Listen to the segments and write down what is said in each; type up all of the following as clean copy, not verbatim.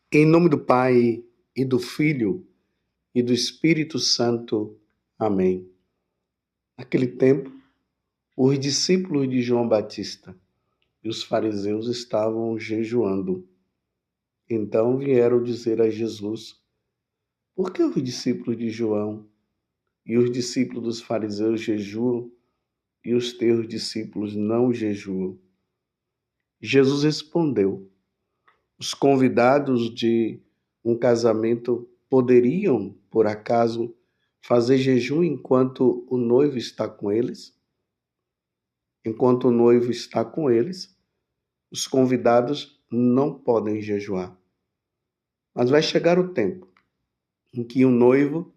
Em nome do Pai, e do Filho, e do Espírito Santo. Amém. Naquele tempo, os discípulos de João Batista e os fariseus estavam jejuando. Então vieram dizer a Jesus: por que os discípulos de João e os discípulos dos fariseus jejuam e os teus discípulos não jejuam? Jesus respondeu: os convidados de um casamento poderiam, por acaso, fazer jejum enquanto o noivo está com eles? Enquanto o noivo está com eles, os convidados não podem jejuar. Mas vai chegar o tempo em que o noivo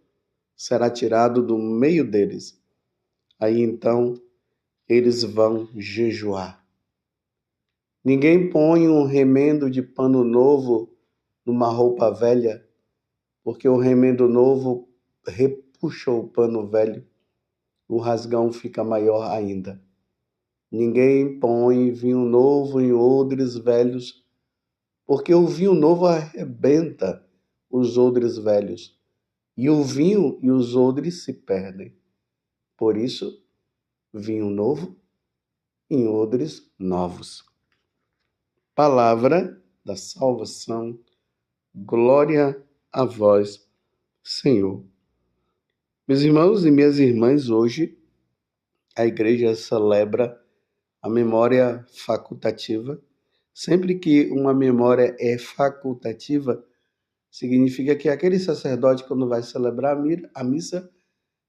será tirado do meio deles. Aí então eles vão jejuar. Ninguém põe um remendo de pano novo numa roupa velha, porque o remendo novo repuxa o pano velho, o rasgão fica maior ainda. Ninguém põe vinho novo em odres velhos, porque o vinho novo arrebenta os odres velhos, e o vinho e os odres se perdem. Por isso, vinho novo em odres novos. Palavra da salvação. Glória a vós, Senhor. Meus irmãos e minhas irmãs, hoje a igreja celebra a memória facultativa. Sempre que uma memória é facultativa, significa que aquele sacerdote, quando vai celebrar a missa,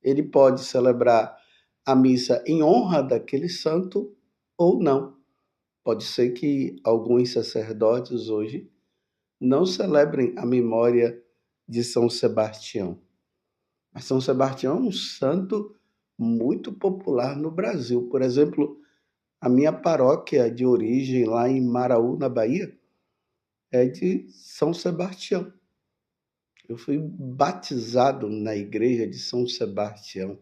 ele pode celebrar a missa em honra daquele santo ou não. Pode ser que alguns sacerdotes hoje não celebrem a memória de São Sebastião. Mas São Sebastião é um santo muito popular no Brasil. Por exemplo, a minha paróquia de origem lá em Maraú, na Bahia, é de São Sebastião. Eu fui batizado na igreja de São Sebastião.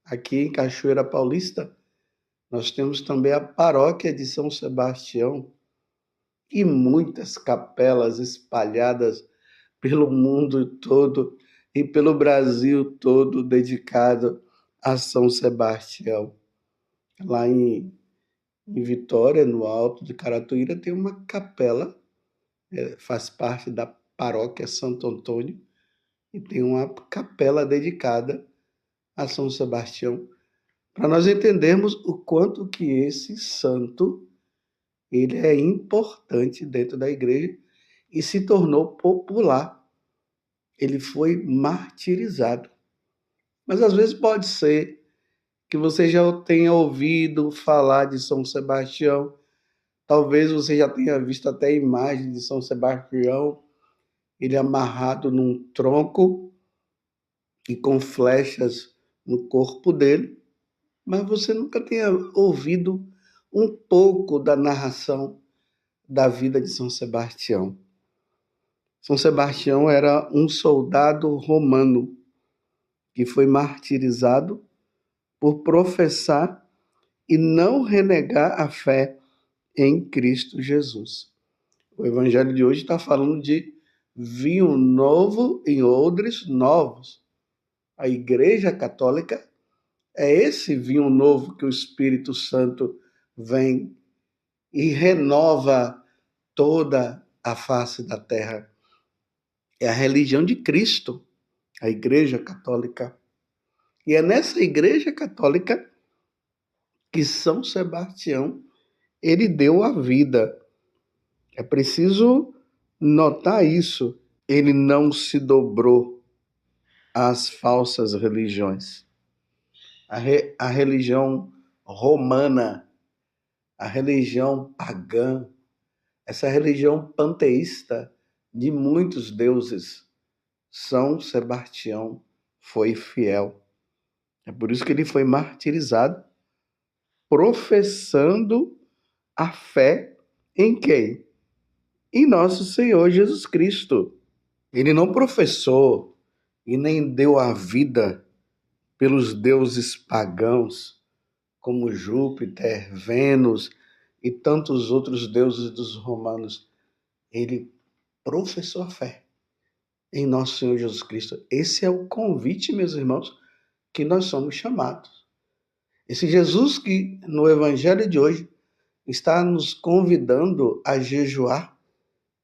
Aqui em Cachoeira Paulista, nós temos também a paróquia de São Sebastião e muitas capelas espalhadas pelo mundo todo e pelo Brasil todo dedicado a São Sebastião. Lá em Vitória, no Alto de Caratuíra, tem uma capela, faz parte da paróquia Santo Antônio, e tem uma capela dedicada a São Sebastião, para nós entendermos o quanto que esse santo ele é importante dentro da igreja e se tornou popular. Ele foi martirizado. Mas às vezes pode ser que você já tenha ouvido falar de São Sebastião, talvez você já tenha visto até a imagem de São Sebastião, ele amarrado num tronco e com flechas no corpo dele, mas você nunca tenha ouvido um pouco da narração da vida de São Sebastião. São Sebastião era um soldado romano que foi martirizado por professar e não renegar a fé em Cristo Jesus. O evangelho de hoje está falando de vinho novo em odres novos. A Igreja Católica é esse vinho novo que o Espírito Santo vem e renova toda a face da terra. É a religião de Cristo, a Igreja Católica. E é nessa Igreja Católica que São Sebastião ele deu a vida. É preciso notar isso. Ele não se dobrou às falsas religiões. A religião romana, a religião pagã, essa religião panteísta de muitos deuses. São Sebastião foi fiel. É por isso que ele foi martirizado, professando a fé em quem? Em nosso Senhor Jesus Cristo. Ele não professou e nem deu a vida pelos deuses pagãos, como Júpiter, Vênus e tantos outros deuses dos romanos. Ele professou a fé em nosso Senhor Jesus Cristo. Esse é o convite, meus irmãos, que nós somos chamados. Esse Jesus que no evangelho de hoje está nos convidando a jejuar,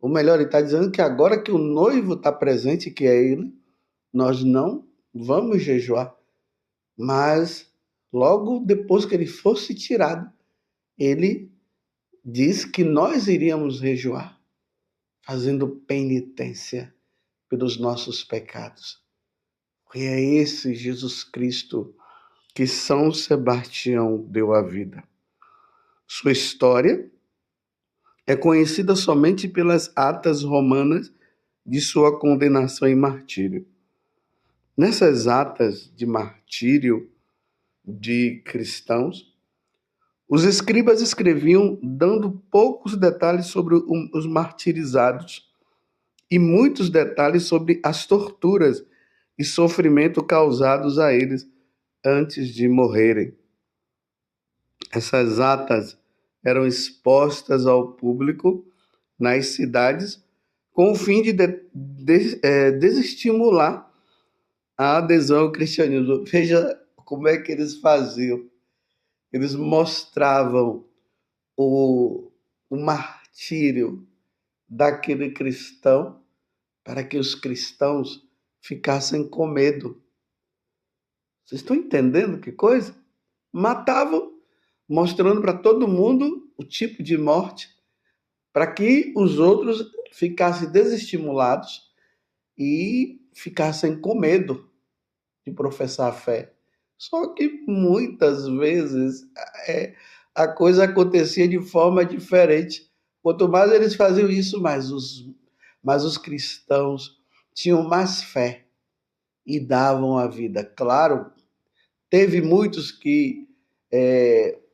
ou melhor, ele está dizendo que agora que o noivo está presente, que é ele, nós não vamos jejuar, mas logo depois que ele fosse tirado, ele diz que nós iríamos jejuar, fazendo penitência pelos nossos pecados. E é esse Jesus Cristo que São Sebastião deu a vida. Sua história é conhecida somente pelas atas romanas de sua condenação e martírio. Nessas atas de martírio de cristãos, os escribas escreviam dando poucos detalhes sobre os martirizados e muitos detalhes sobre as torturas e sofrimento causados a eles antes de morrerem. Essas atas eram expostas ao público nas cidades com o fim de desestimular a adesão ao cristianismo. Veja como é que eles faziam. Eles mostravam o martírio daquele cristão para que os cristãos ficassem com medo. Vocês estão entendendo que coisa? Matavam, mostrando para todo mundo o tipo de morte, para que os outros ficassem desestimulados e ficassem com medo de professar a fé. Só que muitas vezes a coisa acontecia de forma diferente. Quanto mais eles faziam isso, mais os cristãos tinham mais fé e davam a vida. Claro, teve muitos que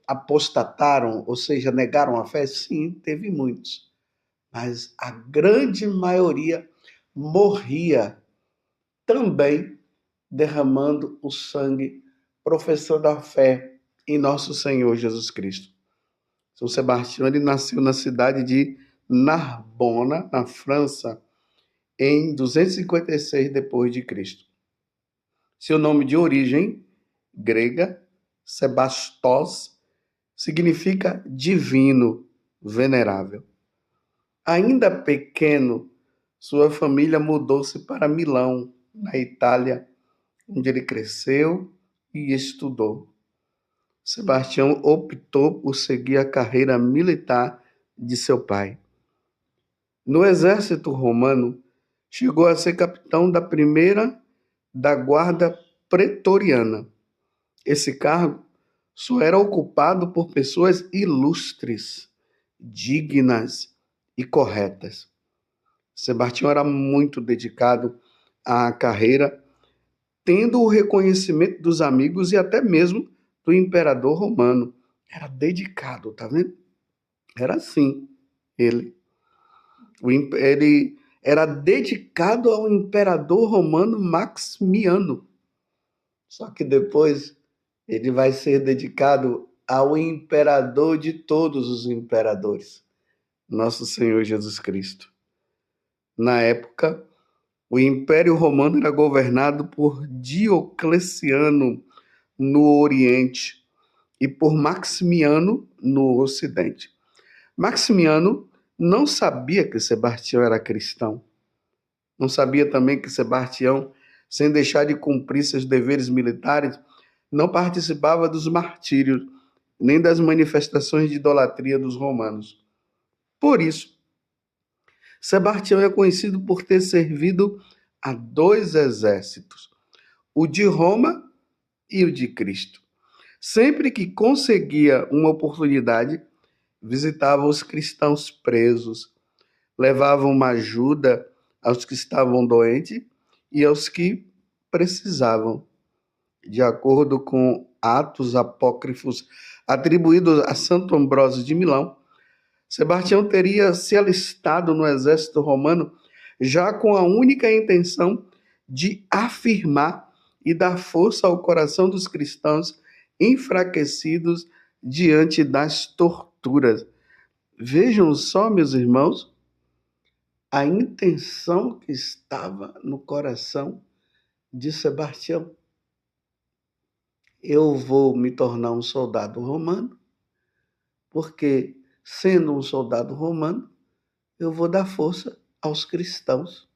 apostataram, ou seja, negaram a fé. Sim, teve muitos. Mas a grande maioria morria também derramando o sangue, professando a fé em nosso Senhor Jesus Cristo. São Sebastião, ele nasceu na cidade de Narbona, na França, em 256 depois de Cristo. Seu nome de origem grega, Sebastos, significa divino, venerável. Ainda pequeno, sua família mudou-se para Milão, na Itália, onde ele cresceu e estudou. Sebastião optou por seguir a carreira militar de seu pai. No exército romano, chegou a ser capitão da primeira da guarda pretoriana. Esse cargo só era ocupado por pessoas ilustres, dignas e corretas. Sebastião era muito dedicado à carreira, tendo o reconhecimento dos amigos e até mesmo do imperador romano. Era dedicado, tá vendo? Era assim, ele. Ele era dedicado ao imperador romano Maximiano. Só que depois ele vai ser dedicado ao imperador de todos os imperadores, nosso Senhor Jesus Cristo. Na época, o Império Romano era governado por Diocleciano no Oriente e por Maximiano no Ocidente. Maximiano não sabia que Sebastião era cristão. Não sabia também que Sebastião, sem deixar de cumprir seus deveres militares, não participava dos martírios, nem das manifestações de idolatria dos romanos. Por isso, Sebastião é conhecido por ter servido a dois exércitos, o de Roma e o de Cristo. Sempre que conseguia uma oportunidade, visitava os cristãos presos, levava uma ajuda aos que estavam doentes e aos que precisavam. De acordo com Atos Apócrifos atribuídos a Santo Ambrósio de Milão, Sebastião teria se alistado no exército romano já com a única intenção de afirmar e dar força ao coração dos cristãos enfraquecidos diante das torturas. Vejam só, meus irmãos, a intenção que estava no coração de Sebastião. Eu vou me tornar um soldado romano, porque, sendo um soldado romano, eu vou dar força aos cristãos.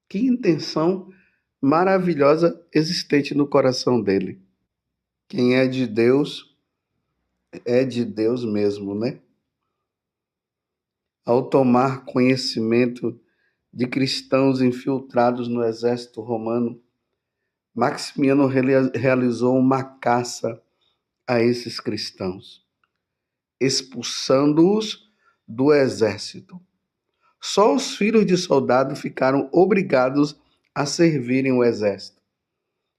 Que intenção maravilhosa existente no coração dele. Quem é de Deus mesmo, né? Ao tomar conhecimento de cristãos infiltrados no exército romano, Maximiano realizou uma caça a esses cristãos, expulsando-os do exército. Só os filhos de soldado ficaram obrigados a servirem o exército.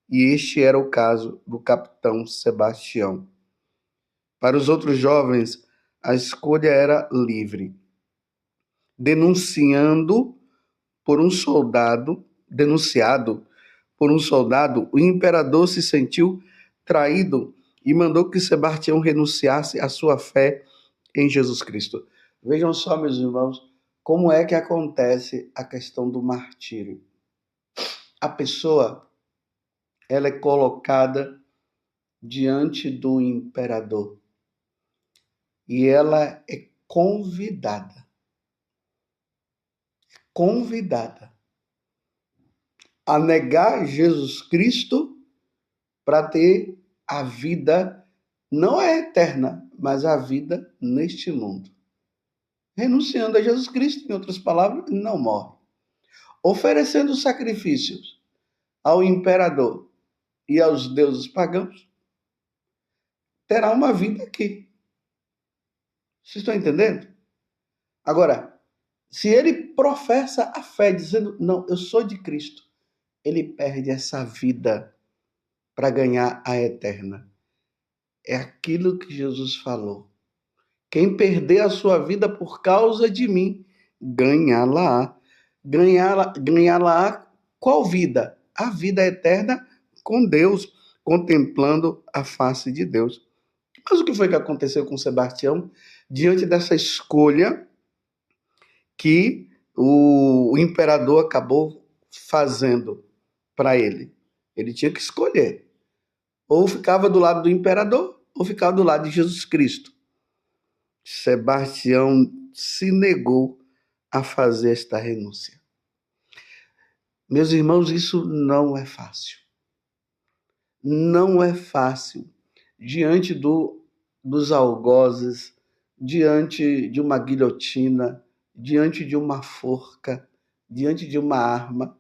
E este era o caso do capitão Sebastião. Para os outros jovens, a escolha era livre. Denunciado por um soldado, o imperador se sentiu traído e mandou que Sebastião renunciasse à sua fé em Jesus Cristo. Vejam só, meus irmãos, como é que acontece a questão do martírio. A pessoa, ela é colocada diante do imperador e ela é convidada a negar Jesus Cristo para ter a vida, não é eterna, mas a vida neste mundo. Renunciando a Jesus Cristo, em outras palavras, não morre. Oferecendo sacrifícios ao imperador e aos deuses pagãos, terá uma vida aqui. Vocês estão entendendo? Agora, se ele professa a fé dizendo, não, eu sou de Cristo, ele perde essa vida para ganhar a eterna. É aquilo que Jesus falou. Quem perder a sua vida por causa de mim, ganhá-la-á. Ganhá-la-á qual vida? A vida eterna com Deus, contemplando a face de Deus. Mas o que foi que aconteceu com Sebastião diante dessa escolha que o imperador acabou fazendo para ele? Ele tinha que escolher. Ou ficava do lado do imperador, ou ficava do lado de Jesus Cristo. Sebastião se negou a fazer esta renúncia. Meus irmãos, isso não é fácil. Não é fácil diante dos algozes, diante de uma guilhotina, diante de uma forca, diante de uma arma,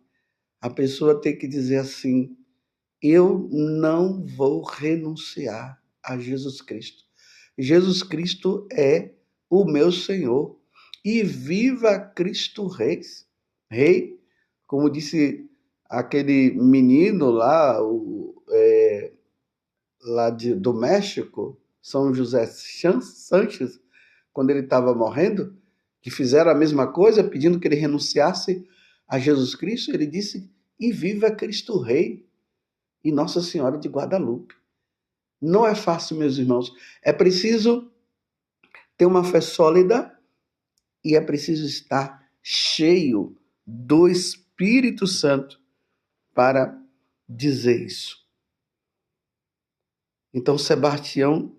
a pessoa tem que dizer assim: eu não vou renunciar a Jesus Cristo. Jesus Cristo é o meu Senhor. E viva Cristo Rei, como disse aquele menino lá, do México, São José Sanches, quando ele estava morrendo, que fizeram a mesma coisa, pedindo que ele renunciasse a Jesus Cristo, ele disse, e viva Cristo Rei e Nossa Senhora de Guadalupe. Não é fácil, meus irmãos. É preciso ter uma fé sólida e é preciso estar cheio do Espírito Santo para dizer isso. Então, Sebastião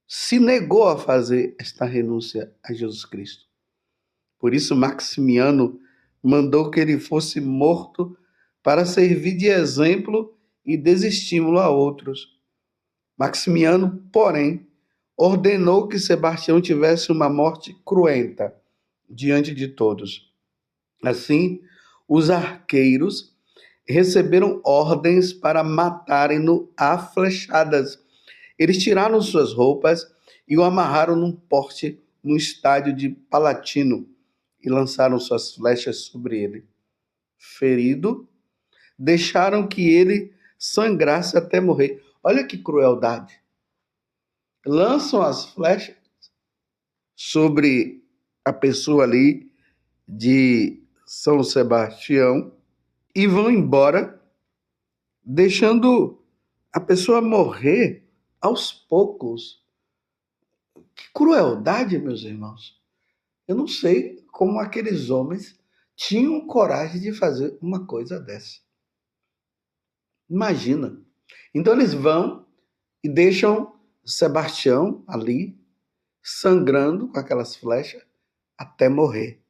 se negou a fazer esta renúncia a Jesus Cristo. Por isso, Maximiano mandou que ele fosse morto para servir de exemplo e desestímulo a outros. Maximiano, porém, ordenou que Sebastião tivesse uma morte cruenta diante de todos. Assim, os arqueiros receberam ordens para matarem-no a flechadas. Eles tiraram suas roupas e o amarraram num poste no estádio de Palatino e lançaram suas flechas sobre ele. Ferido, deixaram que ele sangrasse até morrer. Olha que crueldade. Lançam as flechas sobre a pessoa ali de São Sebastião e vão embora, deixando a pessoa morrer aos poucos. Que crueldade, meus irmãos. Eu não sei como aqueles homens tinham coragem de fazer uma coisa dessa. Imagina. Então eles vão e deixam Sebastião ali, sangrando com aquelas flechas, até morrer.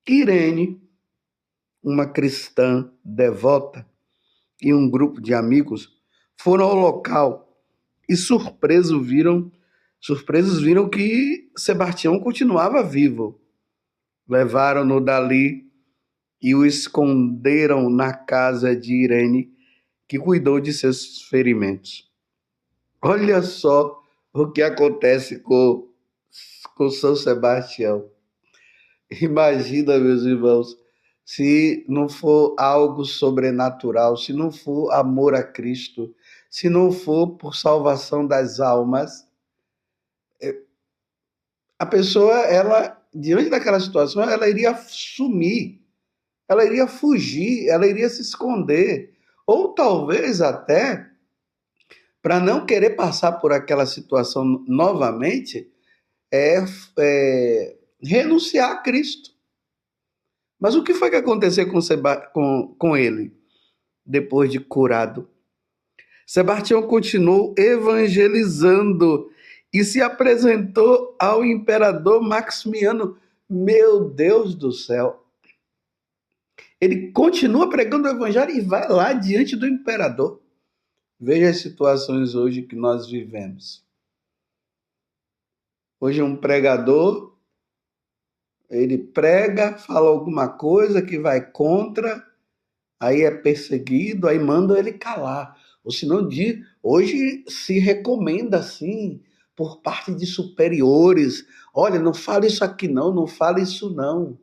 Irene, uma cristã devota, e um grupo de amigos foram ao local e surpresos viram que Sebastião continuava vivo. Levaram-no dali e o esconderam na casa de Irene, que cuidou de seus ferimentos. Olha só o que acontece com São Sebastião. Imagina, meus irmãos, se não for algo sobrenatural, se não for amor a Cristo, se não for por salvação das almas, a pessoa, ela, diante daquela situação, ela iria sumir, ela iria fugir, ela iria se esconder, ou talvez até, para não querer passar por aquela situação novamente, é, renunciar a Cristo. Mas o que foi que aconteceu com ele depois de curado? Sebastião continuou evangelizando e se apresentou ao imperador Maximiano. Meu Deus do céu! Ele continua pregando o evangelho e vai lá diante do imperador. Veja as situações hoje que nós vivemos. Hoje um pregador, ele prega, fala alguma coisa que vai contra, aí é perseguido, aí manda ele calar. Ou senão, hoje se recomenda assim, por parte de superiores, olha, não fale isso aqui não, não fale isso não.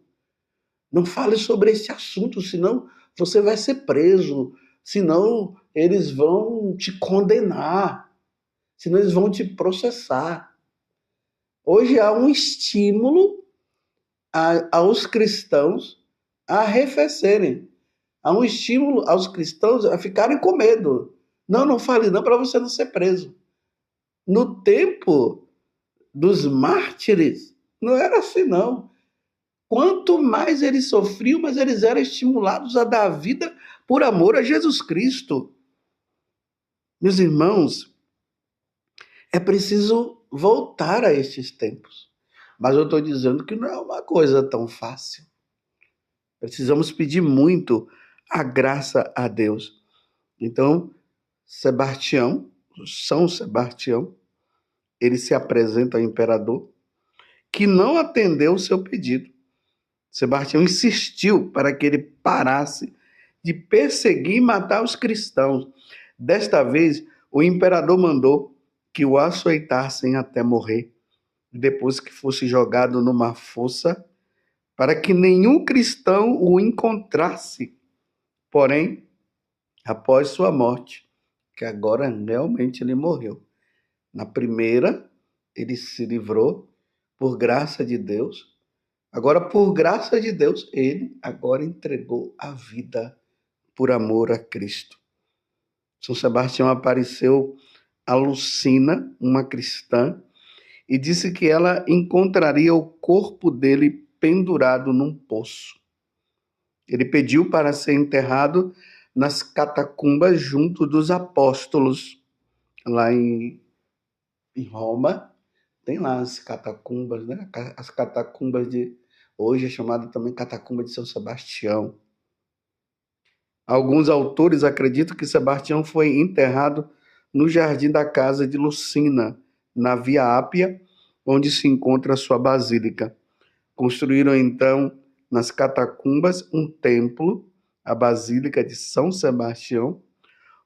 Não fale sobre esse assunto, senão você vai ser preso, senão eles vão te condenar, senão eles vão te processar. Hoje há um estímulo aos cristãos a arrefecerem. Há um estímulo aos cristãos a ficarem com medo. Não, não fale não para você não ser preso. No tempo dos mártires, não era assim não. Quanto mais eles sofriam, mais eles eram estimulados a dar a vida por amor a Jesus Cristo. Meus irmãos, é preciso voltar a estes tempos. Mas eu estou dizendo que não é uma coisa tão fácil. Precisamos pedir muito a graça a Deus. Então, São Sebastião, ele se apresenta ao imperador, que não atendeu o seu pedido. Sebastião insistiu para que ele parasse de perseguir e matar os cristãos. Desta vez, o imperador mandou que o açoitassem até morrer, depois que fosse jogado numa fossa, para que nenhum cristão o encontrasse. Porém, após sua morte, que agora realmente ele morreu. Na primeira, ele se livrou por graça de Deus. Agora, por graça de Deus, ele agora entregou a vida por amor a Cristo. São Sebastião apareceu a Lucina, uma cristã, e disse que ela encontraria o corpo dele pendurado num poço. Ele pediu para ser enterrado nas catacumbas junto dos apóstolos, lá em Roma. Tem lá as catacumbas, né? As catacumbas de hoje é chamada também catacumba de São Sebastião. Alguns autores acreditam que Sebastião foi enterrado no jardim da casa de Lucina, na Via Ápia, onde se encontra a sua basílica. Construíram então nas catacumbas um templo, a Basílica de São Sebastião.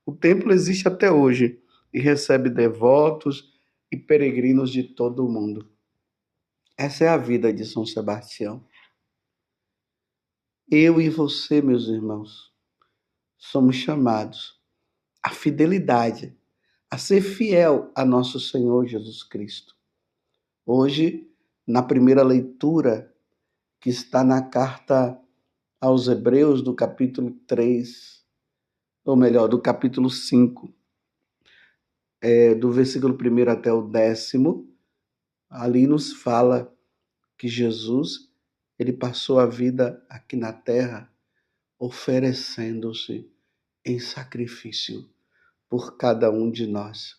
O templo existe até hoje e recebe devotos e peregrinos de todo o mundo. Essa é a vida de São Sebastião. Eu e você, meus irmãos, somos chamados à fidelidade, a ser fiel a nosso Senhor Jesus Cristo. Hoje, na primeira leitura, que está na carta aos Hebreus, do capítulo 3, ou melhor, do capítulo 5, do versículo 1 até o 10º, ali nos fala que Jesus, ele passou a vida aqui na terra oferecendo-se em sacrifício por cada um de nós.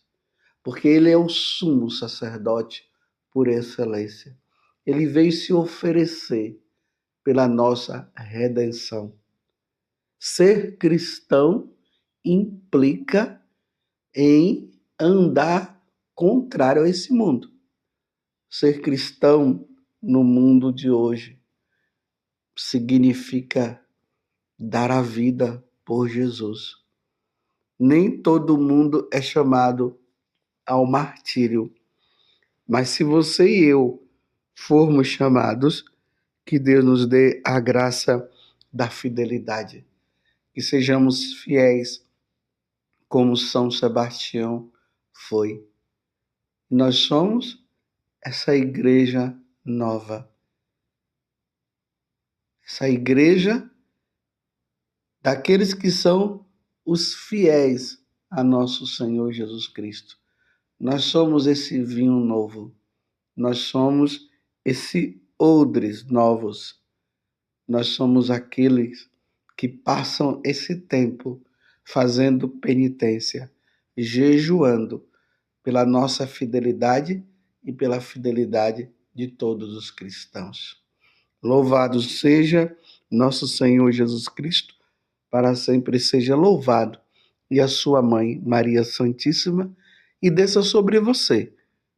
Porque ele é o sumo sacerdote por excelência. Ele veio se oferecer pela nossa redenção. Ser cristão implica em andar contrário a esse mundo. Ser cristão no mundo de hoje significa dar a vida por Jesus. Nem todo mundo é chamado ao martírio, mas se você e eu formos chamados, que Deus nos dê a graça da fidelidade, que sejamos fiéis como São Sebastião foi. Nós somos essa igreja nova, essa igreja daqueles que são os fiéis a nosso Senhor Jesus Cristo. Nós somos esse vinho novo, nós somos esse odres novos, nós somos aqueles que passam esse tempo fazendo penitência, jejuando pela nossa fidelidade e pela fidelidade de todos os cristãos. Louvado seja nosso Senhor Jesus Cristo, para sempre seja louvado, e a sua mãe, Maria Santíssima, e desça sobre você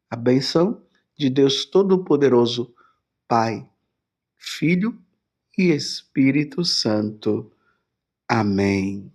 a bênção de Deus Todo-Poderoso, Pai, Filho e Espírito Santo. Amém.